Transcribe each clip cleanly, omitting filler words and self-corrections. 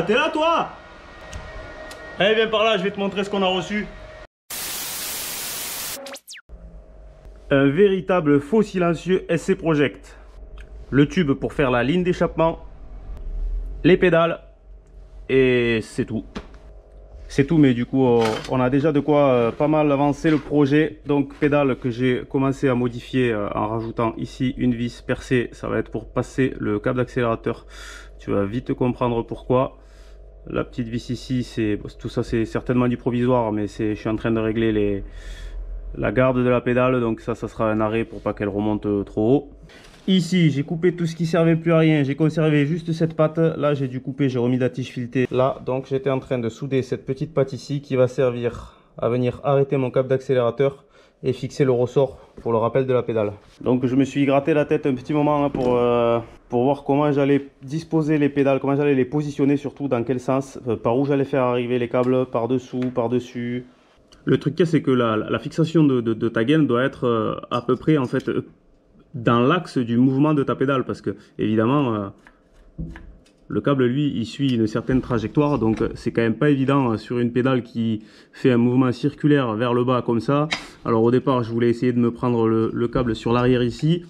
t'es là toi? Allez, viens par là, je vais te montrer ce qu'on a reçu. Un véritable faux silencieux SC Project. Le tube pour faire la ligne d'échappement, les pédales, et c'est tout. C'est tout, mais du coup, on a déjà de quoi pas mal avancer le projet. Donc, pédale que j'ai commencé à modifier en rajoutant ici une vis percée. Ça va être pour passer le câble d'accélérateur. Tu vas vite comprendre pourquoi. La petite vis ici, tout ça, c'est certainement du provisoire, mais je suis en train de régler la garde de la pédale. Donc ça sera un arrêt pour pas qu'elle remonte trop haut. Ici, j'ai coupé tout ce qui servait plus à rien. J'ai conservé juste cette patte. Là, j'ai dû couper, j'ai remis la tige filetée. Là, donc, j'étais en train de souder cette petite patte ici qui va servir à venir arrêter mon câble d'accélérateur et fixer le ressort pour le rappel de la pédale. Donc, je me suis gratté la tête un petit moment hein, pour voir comment j'allais disposer les pédales, comment j'allais les positionner, surtout dans quel sens, par où j'allais faire arriver les câbles, par-dessous, par-dessus. Le truc, c'est que la fixation de ta gaine doit être à peu près, en fait, dans l'axe du mouvement de ta pédale, parce que évidemment le câble lui il suit une certaine trajectoire, donc c'est quand même pas évident sur une pédale qui fait un mouvement circulaire vers le bas comme ça. Alors au départ je voulais essayer de me prendre le câble sur l'arrière ici,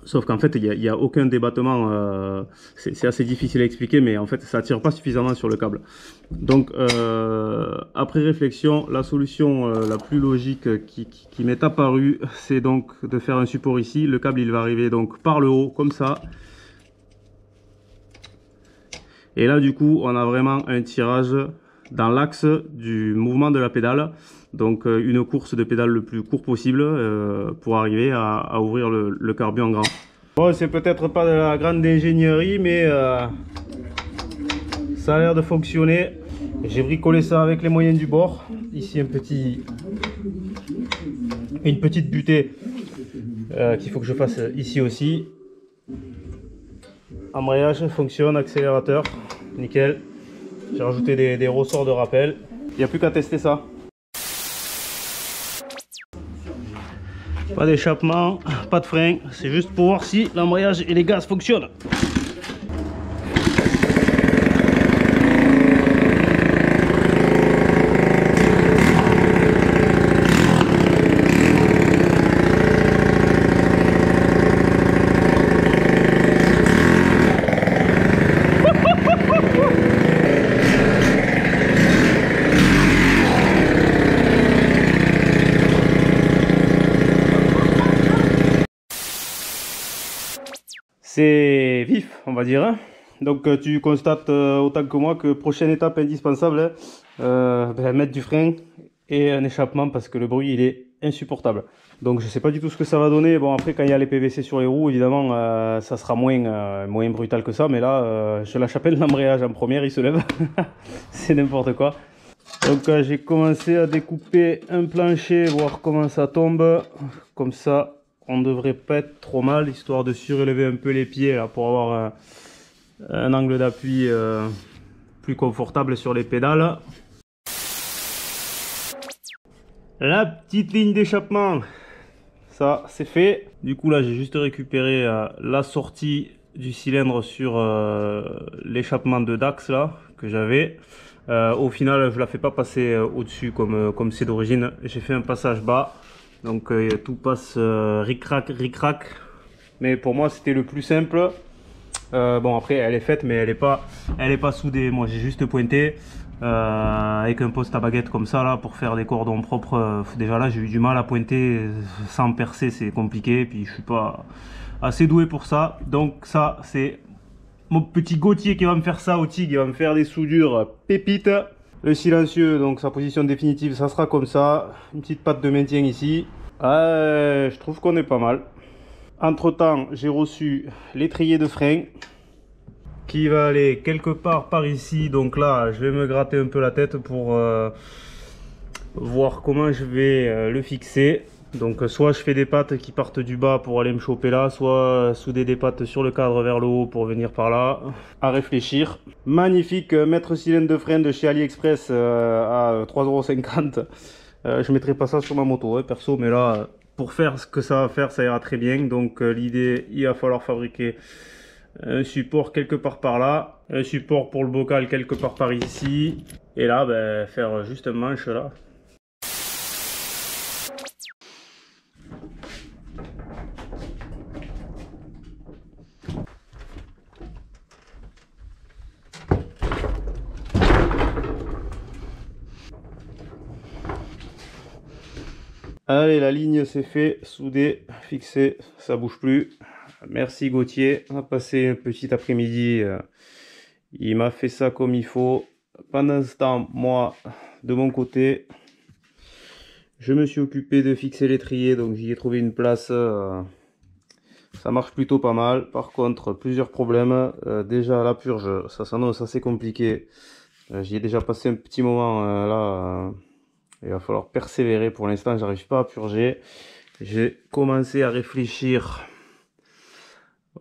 sauf qu'en fait il y a aucun débattement, c'est assez difficile à expliquer, mais en fait ça tire pas suffisamment sur le câble. Donc après réflexion, la solution la plus logique qui m'est apparue, c'est donc de faire un support ici. Le câble il va arriver donc par le haut comme ça, et là du coup on a vraiment un tirage dans l'axe du mouvement de la pédale. Donc une course de pédale le plus court possible pour arriver à ouvrir le carbu en grand. Bon, c'est peut-être pas de la grande ingénierie, mais ça a l'air de fonctionner. J'ai bricolé ça avec les moyens du bord. Ici une petite butée qu'il faut que je fasse ici aussi. Embrayage fonctionne, accélérateur, nickel. J'ai rajouté des ressorts de rappel. Il n'y a plus qu'à tester ça. Pas d'échappement, pas de frein, c'est juste pour voir si l'embrayage et les gaz fonctionnent. C'est vif, on va dire. Hein. Donc tu constates autant que moi que prochaine étape indispensable, mettre du frein et un échappement, parce que le bruit il est insupportable. Donc je sais pas du tout ce que ça va donner. Bon, après quand il y a les PVC sur les roues, évidemment ça sera moins brutal que ça, mais là je lâche à peine l'embrayage en première, il se lève. C'est n'importe quoi. Donc j'ai commencé à découper un plancher, voir comment ça tombe. Comme ça on ne devrait pas être trop mal, histoire de surélever un peu les pieds là, pour avoir un angle d'appui plus confortable sur les pédales. La petite ligne d'échappement, ça c'est fait. Du coup là j'ai juste récupéré la sortie du cylindre sur l'échappement de Dax là que j'avais. Au final je la fais pas passer au-dessus comme c'est d'origine. J'ai fait un passage bas. Donc tout passe ric-rac, mais pour moi c'était le plus simple. Bon après elle est faite, mais elle est pas soudée. Moi j'ai juste pointé avec un poste à baguette comme ça là pour faire des cordons propres. Déjà là j'ai eu du mal à pointer sans percer, c'est compliqué, puis je suis pas assez doué pour ça. Donc ça c'est mon petit Gauthier qui va me faire ça au TIG, il va me faire des soudures pépites. Le silencieux, donc sa position définitive, ça sera comme ça. Une petite patte de maintien ici. Je trouve qu'on est pas mal. Entre temps, j'ai reçu l'étrier de frein qui va aller quelque part par ici. Donc là, je vais me gratter un peu la tête pour voir comment je vais le fixer. Donc soit je fais des pattes qui partent du bas pour aller me choper là, soit souder des pattes sur le cadre vers le haut pour venir par là. À réfléchir. Magnifique mètre cylindre de frein de chez AliExpress à 3,50 €. Je mettrai pas ça sur ma moto hein, perso, mais là pour faire ce que ça va faire ça ira très bien. Donc l'idée, il va falloir fabriquer un support quelque part par là. Un support pour le bocal quelque part par ici. Et là, ben, faire juste un manche là. Allez, la ligne c'est fait, soudé, fixé, ça bouge plus. Merci Gauthier, on a passé un petit après-midi. Il m'a fait ça comme il faut. Pendant ce temps, moi, de mon côté, je me suis occupé de fixer l'étrier, donc j'y ai trouvé une place. Ça marche plutôt pas mal. Par contre, plusieurs problèmes. Déjà, la purge, ça s'annonce assez compliqué. J'y ai déjà passé un petit moment là. Il va falloir persévérer. Pour l'instant, j'arrive pas à purger. J'ai commencé à réfléchir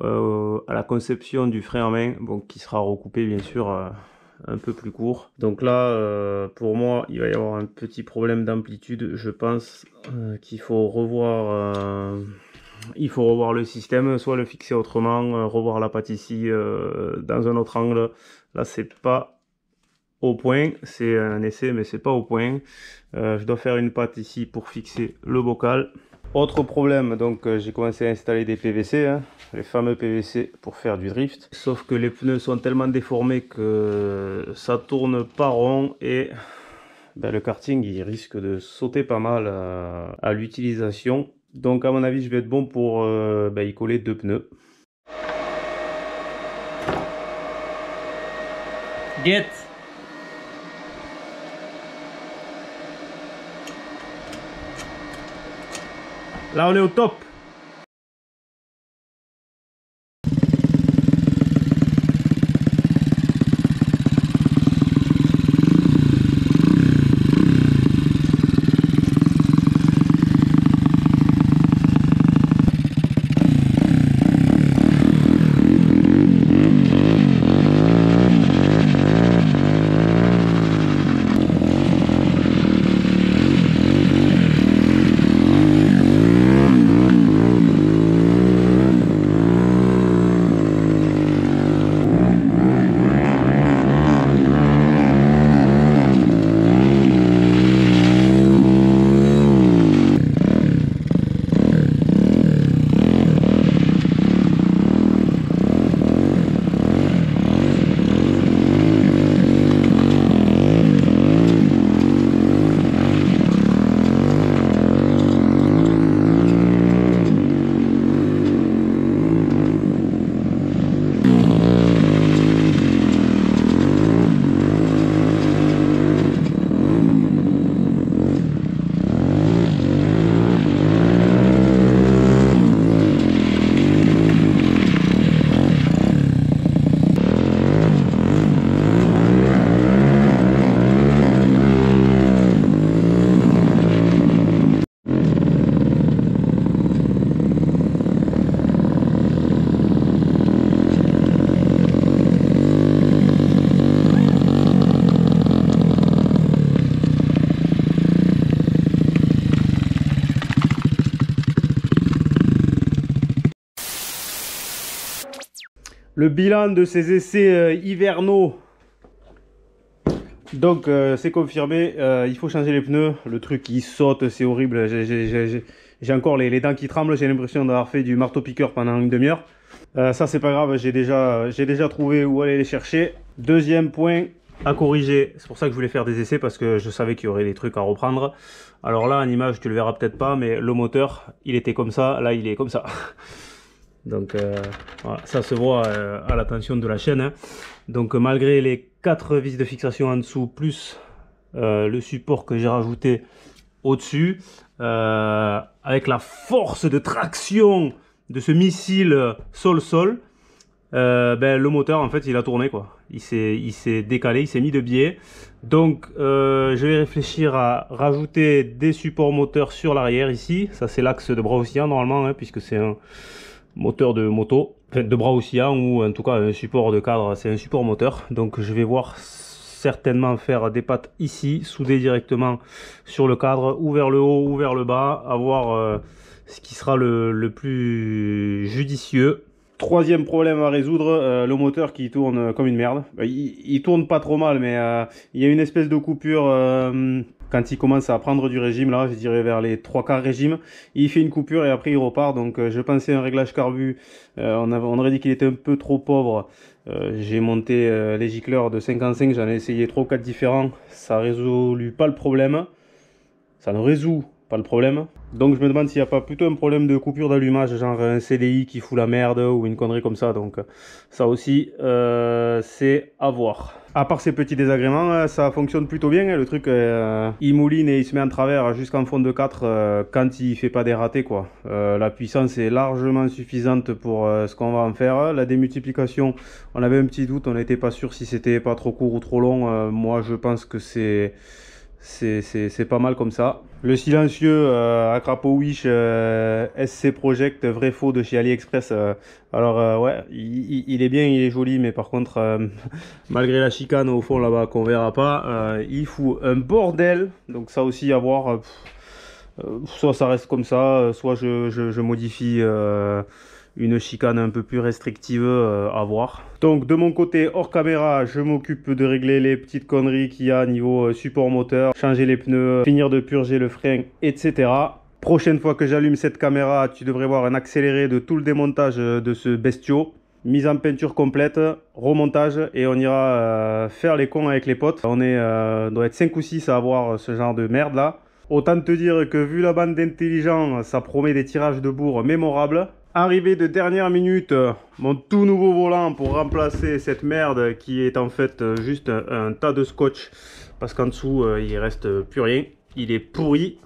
à la conception du frein à main, bon, qui sera recoupé bien sûr un peu plus court. Donc là, pour moi, il va y avoir un petit problème d'amplitude. Je pense qu'il faut revoir le système, soit le fixer autrement, revoir la patte ici dans un autre angle. Là, c'est pas au point, c'est un essai, mais c'est pas au point. Je dois faire une patte ici pour fixer le bocal. Autre problème, donc j'ai commencé à installer des PVC, hein, les fameux PVC pour faire du drift. Sauf que les pneus sont tellement déformés que ça tourne pas rond et ben, le karting il risque de sauter pas mal à l'utilisation. Donc à mon avis, je vais être bon pour ben, y coller deux pneus. Get. Là on est au top. Le bilan de ces essais hivernaux. Donc c'est confirmé, il faut changer les pneus. Le truc il saute, c'est horrible. J'ai encore les dents qui tremblent. J'ai l'impression d'avoir fait du marteau-piqueur pendant une demi-heure. Ça c'est pas grave, j'ai déjà trouvé où aller les chercher. Deuxième point à corriger. C'est pour ça que je voulais faire des essais, parce que je savais qu'il y aurait des trucs à reprendre. Alors là en image tu le verras peut-être pas, mais le moteur il était comme ça, là il est comme ça. Donc voilà, ça se voit à la tension de la chaîne, hein. Donc malgré les 4 vis de fixation en dessous, plus le support que j'ai rajouté au-dessus, avec la force de traction de ce missile sol-sol, ben, le moteur en fait il a tourné quoi. Il s'est décalé, il s'est mis de biais. Donc je vais réfléchir à rajouter des supports moteurs sur l'arrière ici. Ça c'est l'axe de bras oscillants normalement, hein, puisque c'est un moteur de moto, enfin de bras oscillants, ou en tout cas un support de cadre, c'est un support moteur. Donc je vais voir certainement faire des pattes ici, souder directement sur le cadre, ou vers le haut ou vers le bas, à voir ce qui sera le plus judicieux. Troisième problème à résoudre, le moteur qui tourne comme une merde. Il tourne pas trop mal, mais il y a une espèce de coupure quand il commence à prendre du régime, là je dirais vers les 3/4 régime. Il fait une coupure et après il repart, donc je pensais un réglage carbu, on aurait dit qu'il était un peu trop pauvre. J'ai monté les gicleurs de 55, j'en ai essayé 3 ou 4 différents, ça résout pas le problème. Ça ne résout pas le problème. Donc je me demande s'il n'y a pas plutôt un problème de coupure d'allumage, genre un CDI qui fout la merde ou une connerie comme ça. Donc ça aussi, c'est à voir. À part ces petits désagréments, ça fonctionne plutôt bien. Le truc, il mouline et il se met en travers jusqu'en fond de 4 quand il fait pas des ratés, quoi. La puissance est largement suffisante pour ce qu'on va en faire. La démultiplication, on avait un petit doute, on n'était pas sûr si c'était pas trop court ou trop long. Moi je pense que c'est pas mal comme ça. Le silencieux à crapaud wish SC Project vrai faux de chez AliExpress. Alors ouais, il est bien, il est joli, mais par contre malgré la chicane au fond là-bas qu'on verra pas, il fout un bordel. Donc ça aussi à voir. Soit ça reste comme ça, soit je modifie une chicane un peu plus restrictive à voir. Donc de mon côté, hors caméra, je m'occupe de régler les petites conneries qu'il y a niveau support moteur, changer les pneus, finir de purger le frein, etc. Prochaine fois que j'allume cette caméra, tu devrais voir un accéléré de tout le démontage de ce bestiau. Mise en peinture complète, remontage et on ira faire les cons avec les potes. On doit être 5 ou 6 à avoir ce genre de merde là. Autant te dire que vu la bande d'intelligents, ça promet des tirages de bourre mémorables. Arrivé de dernière minute, mon tout nouveau volant pour remplacer cette merde qui est en fait juste un tas de scotch. Parce qu'en dessous, il reste plus rien. Il est pourri.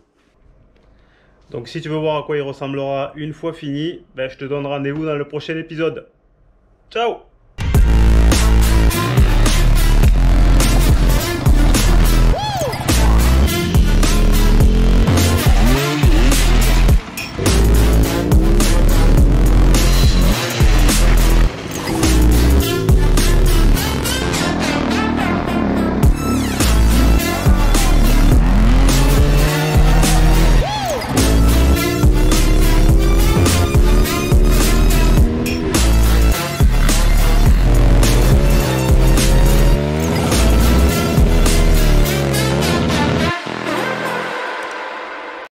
Donc si tu veux voir à quoi il ressemblera une fois fini, ben, je te donne rendez-vous dans le prochain épisode. Ciao!